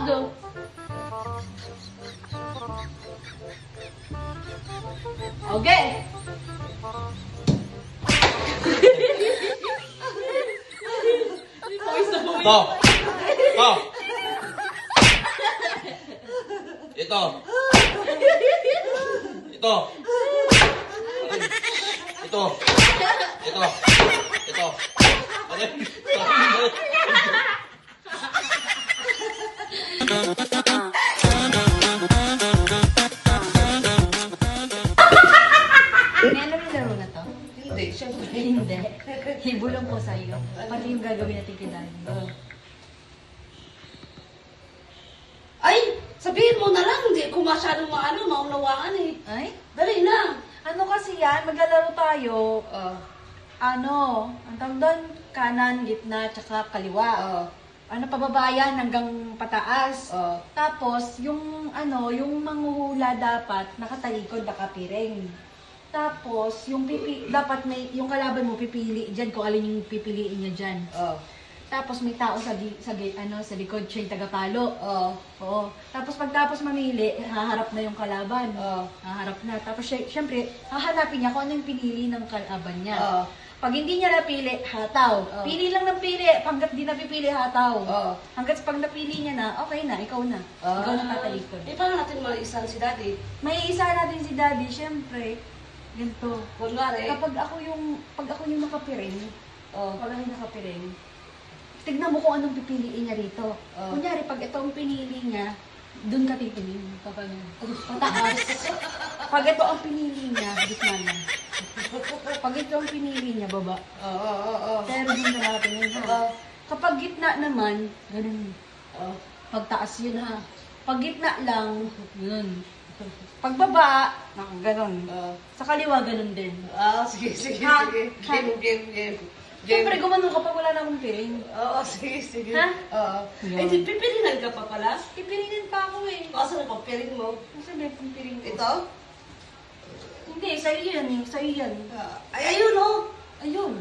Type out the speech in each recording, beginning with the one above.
Go. Okay. Ito. Ito. Ito. Ito. Ito. Ito. Ito. May alam yung laro na to? Hindi, syempre. Hindi. Hibulong ko sa'yo. Pati yung gagawin natin kay Daddy. Ay, sabihin mo na lang, hindi ko masyadong maunawaan eh. Ay? Dali na. Ano kasi yan? Maglalaro tayo. Ano? Ang tawag doon? Kanan, gitna, tsaka kaliwa. Ano, pababayan hanggang pataas. Tapos, yung ano, yung manghuhula dapat nakatalikod, nakapiring. Tapos, yung dapat may, yung kalaban mo pipili dyan kung alin yung pipiliin niya dyan. Tapos may tao sa likod, siya yung tagapalo. Oo. Tapos pagtapos mamili, haharap na yung kalaban. Haharap na. Tapos syempre, hahanapin niya kung ano yung pinili ng kalaban niya. Pag hindi niya napili, hataw. Pili lang ng pili. Hanggat di napipili, hataw. Hanggat pag napili niya na, okay na, ikaw na. Ikaw na tatalikod. Eh, paano natin maisan si Daddy? May isa natin si Daddy, syempre. Ganito. Kunwari, Pag ako yung nakapiring, pag ako yung nakapiring, tignan mo kung anong pipiliin niya rito. Kunyari, pag ito ang pinili niya, doon ka titingin. Pataas. Pag ito ang pinili niya, gitna na. Pag ito ang pinili niya, baba. Pero doon ka nakatingin ha. Kapag gitna naman, ganun. Pagtaas yun ha. Pag gitna lang, yun. Pagbaba, ganun. Sa kaliwa, ganun din. sige. Ha? Game. Siyempre, gumanon kapag wala namang piring. Sige. Ha? Eh, di pipilinan ka pa pala? Pipilinin pa ako eh. Kaso na papiring mo? Kasi may piring ko. Ito? Hindi, sa'yo yan eh. Sa'yo yan. Ay, ayun oh. Ayun.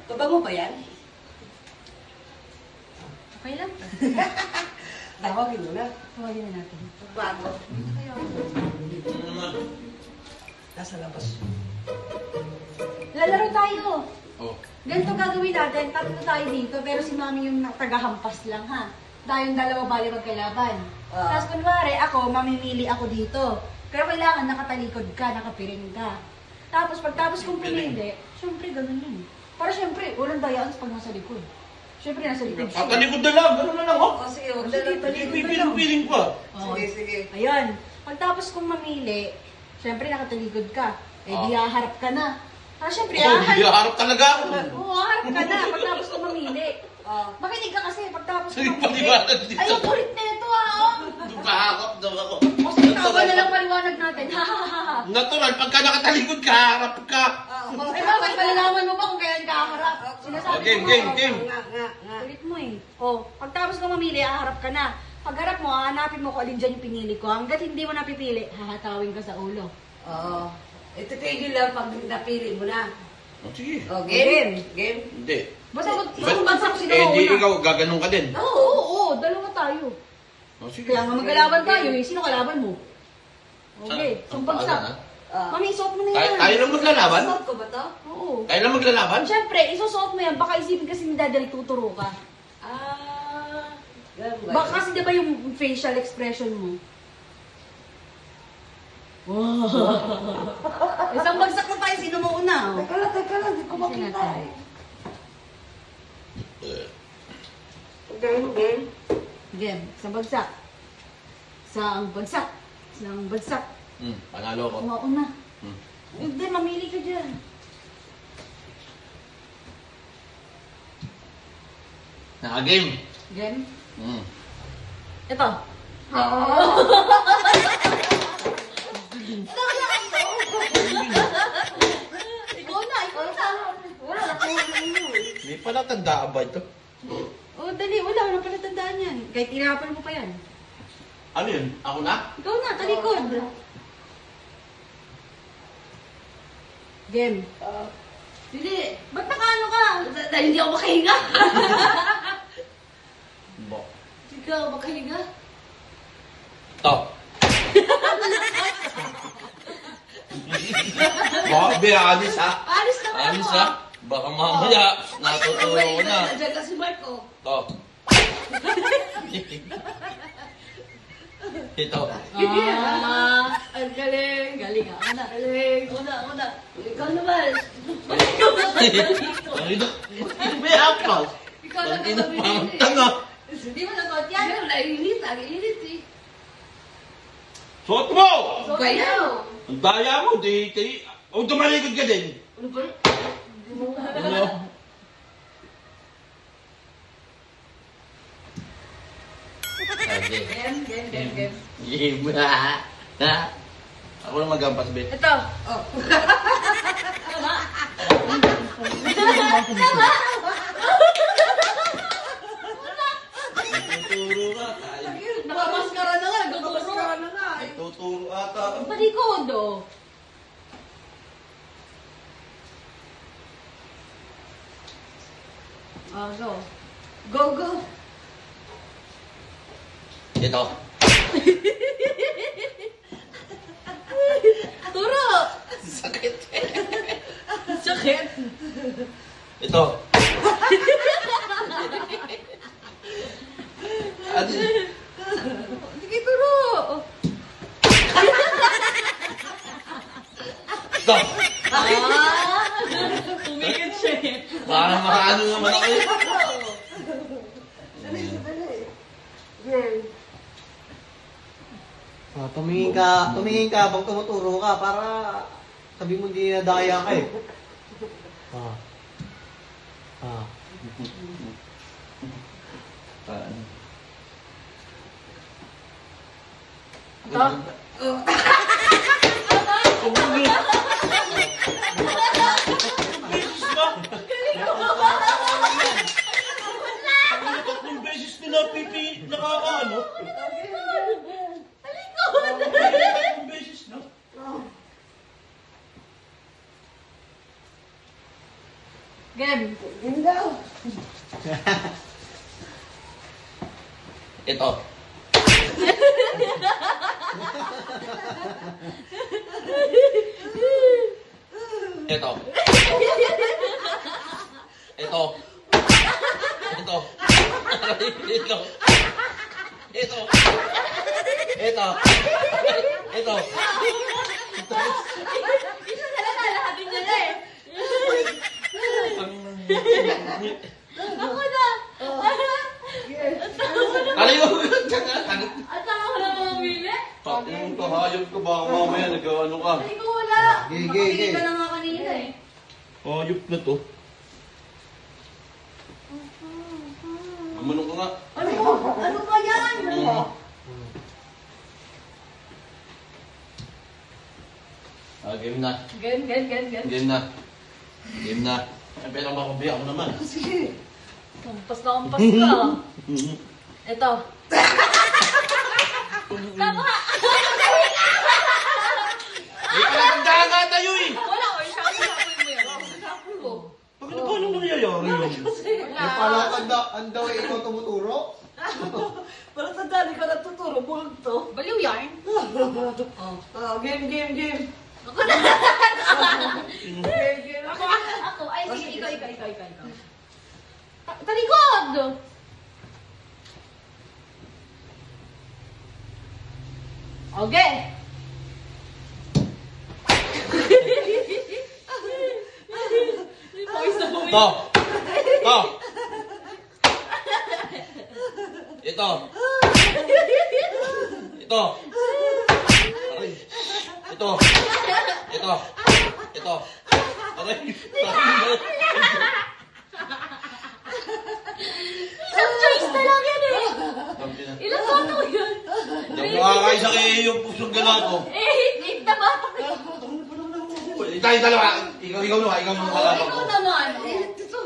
Baba mo ba yan? Okay lang. Tawagin mo na. Tawagin na natin. Bago. Kayo. Nasa labas. Lalaro tayo. Ganito Oh. gagawin natin. Tatlo tayo dito, pero si Mami yung tagahampas lang ha. Tayong dalawa bali magkalaban. Tapos kunwari ako, mamimili ako dito. Pero kailangan nakatalikod ka, nakapiring ka. Tapos pagtapos kong pumili, syempre ganun yun. Para syempre, walang dayaan pag nasa likod. Syempre nasa likod siya. Katalikod na lang. Ganun na lang, oh. Sige, huwag Sige, na talikod. Pipiling pa. Oo. Sige. Ayun. Pagtapos kong mamili, syempre nakatalikod ka. Eh di haharap ka na. Syempre Hindi harap talaga ako. Oo, haharap ka na pagtapos kong mamili. Makinig ka kasi pagtapos Sige, kong mamili. paliwanag dito. Ay, ang kulit na ito oh. Kahakap daw ako. O sige, tawa na lang paliwanag natin. Natural, pagka nakatalikod ka, harap ka. Ay, bakit malalaman mo ba kung kailan ka haharap? Sinasabi Game, ko game, nga. game. Nga. Kulit mo eh. Pagtapos kong mamili, haharap ka na. Pagharap mo, hanapin mo kung alin dyan yung pinili ko. Hanggat hindi mo napipili, hahatawin ka sa ulo. Ito tigil lang pag napili mo na. Sige. Game. Hindi. Basta Basta sino Eh, di una. ikaw, gaganong ka din. Oo, dalawa tayo. Sige. Kaya nga magkalaban tayo eh. Sino kalaban mo? Okay, Saan? sumpagsak. Mami, isuot mo na yan. Tayo lang maglalaban? Suot ko ba to? Oo. Tayo lang maglalaban? Siyempre, isusuot mo yan. Baka isipin kasi ni Daddy tuturo ka. Ganun ba? Baka kasi di ba yung facial expression mo? Wow. Isang bagsak na tayo. Sino mo una? Teka lang, di ko makita eh. Game. Game. Isang bagsak. Isang bagsak. Isang bagsak. Panalo ko. Una. Hindi, mamili ka dyan. Naka-game. Game? Mm. Ito. Ikaw na. Wala na kung Hindi pala tandaan ba ito? Dali. Wala pala tandaan yan. Kahit tinapal mo pa yan. Ano yun? Ako na? Ikaw na, talikod. Game. Hindi. Ba't nakaano ka? Dahil hindi ako makahinga. Bo. magkahiga. Ito. Baka alis ha. Alis na ba Alis ako? ha. Baka mamaya, natuturo ko na. Nandiyan na si Marco. Ito. Ito. Ang galing. Galing ako na. Galing. Ako na. Ikaw naman. Ang ito. May apas. Ikaw na Ang ina, katabi parang din eh. tanga. Hindi mo nagot yan. Yan, nainit. Ang init eh. Suot mo! So, Bayaw. Ang daya mo, di. O, tumalikod ka din. Ano ba? Ano? Sabi. Game. Game ha? Ha? Ako na magampas, Bet. Ito. Oh. Tuturo ka. Tayo. Nakamaskara na nga. Gaguro. Nakapaskara na nga eh. Tuturo ata. Palikod, oh. Go. Go, go. Ito. Turo! Sakit. Sakit. Ito. Ano? Sige, turo. Ito. Tumikit siya eh. Parang makaano naman ako eh. Game. Tumingin ka habang tumuturo ka para sabi mo hindi nadaya ka eh. Ah. Ah. Ito. Tatlong beses nila pipi nakakaano. Tatlong beses na. Game. Game daw. Ito. Ito. Ito. Ito. Ito. Ito. Ito. Ito. Isa na lang lalahatin niya na eh. Ako na. Kaliyo. At saka ko na mamamili. Yung kahayop ko baka mamaya nag-ano ka. Ay, ko wala. Gigi. Nakapili ka na nga kanina eh. Hayop na to. Gumanong ka nga. Ano ba yan? Game na. Game. Game na. Game na. Ay, pero makubiyak ko naman. Sige. Kampas na kampas ka. Ito. Tama! Ay, pinagandaan nga tayo eh! Wala ko, isasapoy mo yan. Bakit na paano nangyayari yun? Eh pala ang daw eh, ikaw tumuturo? Parang tandaan ka natuturo. Bulog to. Baliw yan. Game. Game. Ako. Ay, sige, ikaw. Talikod! Okay. Ito! Ito! Ito! Ito! Aray! Ito! Ito! Ito! Aray! Isang choice na lang yan eh. Ilang boto yun? Yung nakakaisa kay yung pusong gala ko. Eh, 8 na ba? Tayo dalawa. Ikaw nung kalaban ko. Ikaw naman. Ito.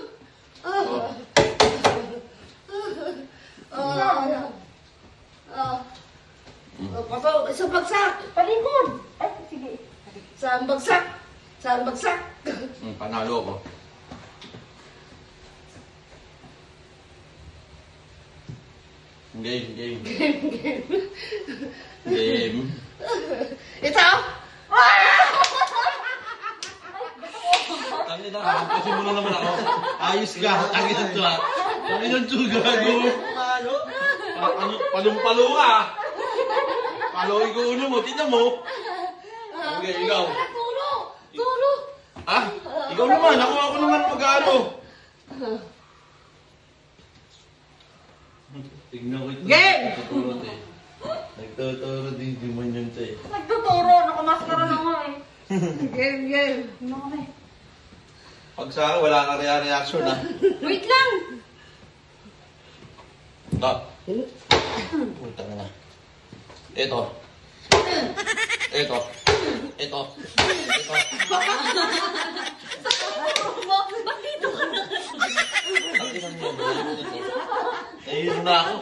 Pato, isang bagsak. Palikod. Ay, sige. Isang bagsak. Panalo ko. Game, game. Game. Ito? Tangin na, kasi mo na naman ako. Ayos ka, tangin na to ha. Tangin na to, gago. Ano, palong-palo ka. Paloy ko ulo mo, tignan mo. Okay, ikaw. Turo! Turo! Ha? Ikaw naman, ako naman mag-ano. Tignan ko ito. Game! Nagtuturo din, di man yun sa'yo. Nagtuturo, nakamaskara na nga eh. Game, game. Ano kami? Pag sa akin, wala kang reaction ha. Wait lang! Stop. Puta na. Ito. Ito. Ito. Ito. Ba't dito ka na? Nahihiro na ako.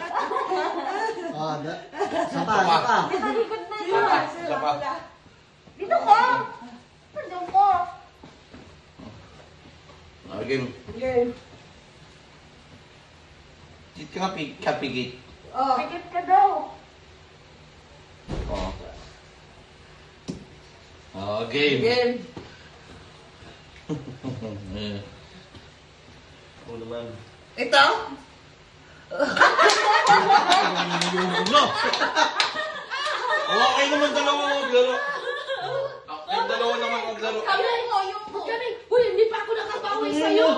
Ah, sapa, sapa. Sa likod na yun. Isa pa. Dito ka! Nandun ka. Game. Game. Dito ka kapigit. Oh. Pikit ka daw. Game. Game. Ako naman. Ito? No! Okay naman dalawa maglaro. Kayong dalawa naman maglaro. Kami mo, yung kami. Uy, hindi pa ako nakabawi sa'yo.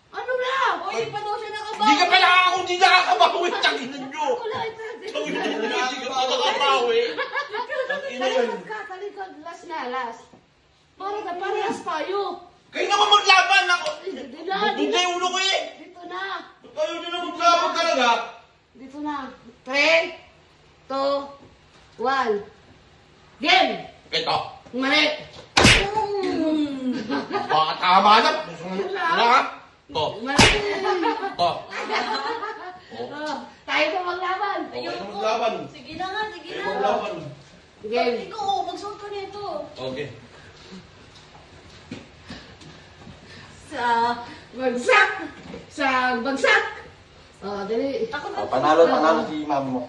Ano na? Uy, pa daw siya nakabawi. Hindi ka pala ako, hindi nakakabawi. Tanginan nyo. Wala ito. Tanginan nyo, hindi ka pa nakakabawi. Tangina yan. Talikod ka, talikod. Last na, last. Para na parehas tayo. Kayo naman maglaban ako. Dito na, Hindi yung ulo ko eh. dito na. Kayo din na maglaban talaga. Dito na. 3, 2, 1. Game! Ito. Mali! Baka tama na. Wala ka. Ito. Mali! Ito. Oh, tayo na maglaban. Okay na maglaban. Sige na nga, sige Kayo na. maglaban. Game. Ikaw, magsuot ka nito. Okay. Sa bagsak! Sa bagsak! Oh, dali. Ako na. Panalo si mami mo.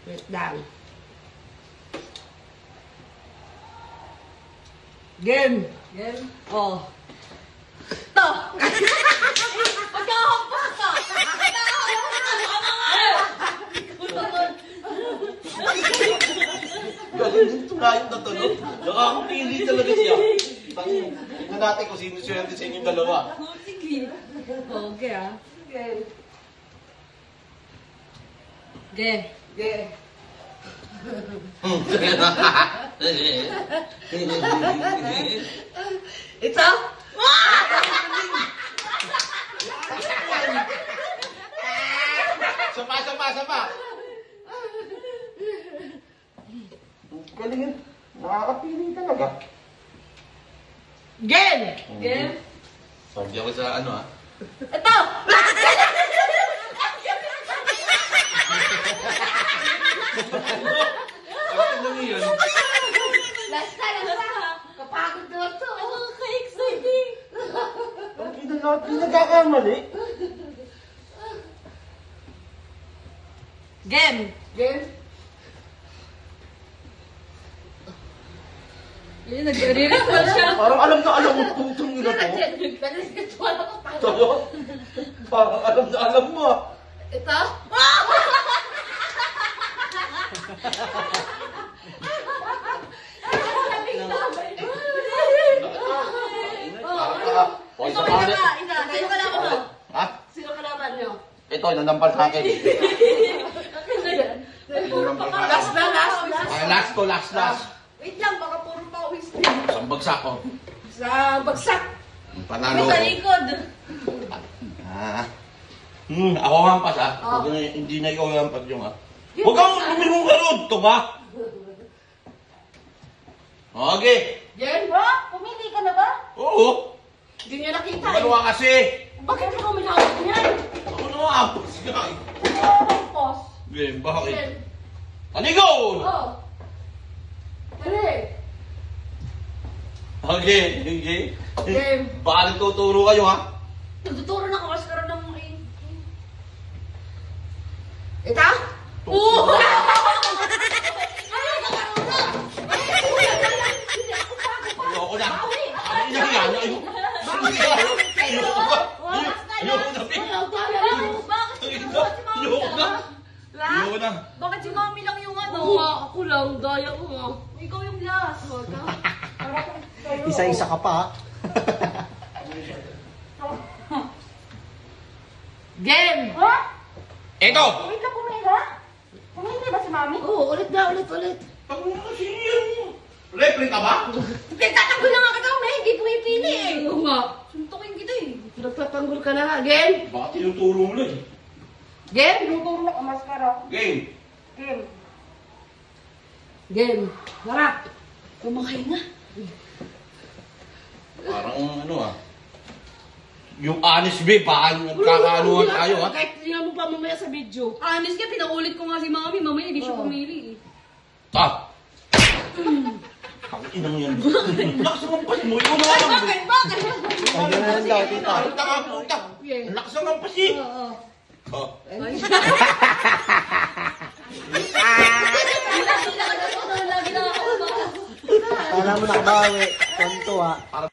Wait down. Game. Game. Oh. Ito! Magkahampas ka! Galing din tunayin na to, no? Nakakapili talaga siya. Tingnan natin kung sino siya sa inyong dalawa. Sige. Okay, ah. Game. Game. Game. Ito? Sapa. Galing yun. Nakakapili talaga. Game. Game. Sabi ako sa ano ah. Ito! Bakit lang yun? Last na, last na. Kapagod na ito. Ka-exciting! Bakit na lahat yung nagkakamali? Game. Game. Yun, nagre-recall siya. Parang alam mo putong ina to. Nag-ritual ako. Tolo? Parang alam mo ah. Ito? O, isa Ito, pa isa ulit. pa, isa. Sino kalaban mo? Ha? Sino kalaban nyo? Ito, nanampal sa akin. Akin na yan. Nanampal sa Last akin. na, last, last. Ay, last to, last. Wait lang, baka puro pawis. Isang bagsak ko. Sa bagsak. Panalo Sa ko. likod. Ah. Ako hampas ah. Huwag na, hindi na ikaw hampas yung ah. Huwag kang luminong ka ron, to ba? Okay. Game? Ha? Pumili ka na ba? Oo. Hindi nyo nakita eh. Dalawa kasi. Bakit ikaw minawag niyan? Ako na hampas ka. Pos. Game, bakit? Game. Aligaw! Oh. Dali. Okay. Game. Baka nagtuturo kayo ha? Nagtuturo na ako kasi karoon ng lang, daya mo ah. Ikaw yung last. Isa-isa ka pa. Game! Ha? Eto! Wait lang, pumila. Pumila ba si Mami? Oo, ulit na, ulit. Ako na kasi yan. Repre ka ba? Tinatanggol na nga kita, may hindi pumipili eh. Oo nga. Suntukin kita eh. Nagtatanggol ka na nga. Game! Baka tinuturo mo lang eh. Game! Tinuturo na kamaskara. Game. Game. Game! Harap! Kumakain na. Parang ano ah. Yung honest babe, baka nagkakaanuhan tayo ha. Kahit tingnan mo pa mamaya sa video. Honest ka, pinaulit ko nga si Mami. Mamaya hindi siya Oo. pumili eh. Ah! Ang inang yan. Lakas ang ampas mo. Ikaw na lang. Bakit? Bakit? Ay, gano'n daw, tita. Puta ka, puta. Ang lakas ang ampas eh. Oo. Oh. Lagi na ako. Kala mo nakabawi. Tonto, ha.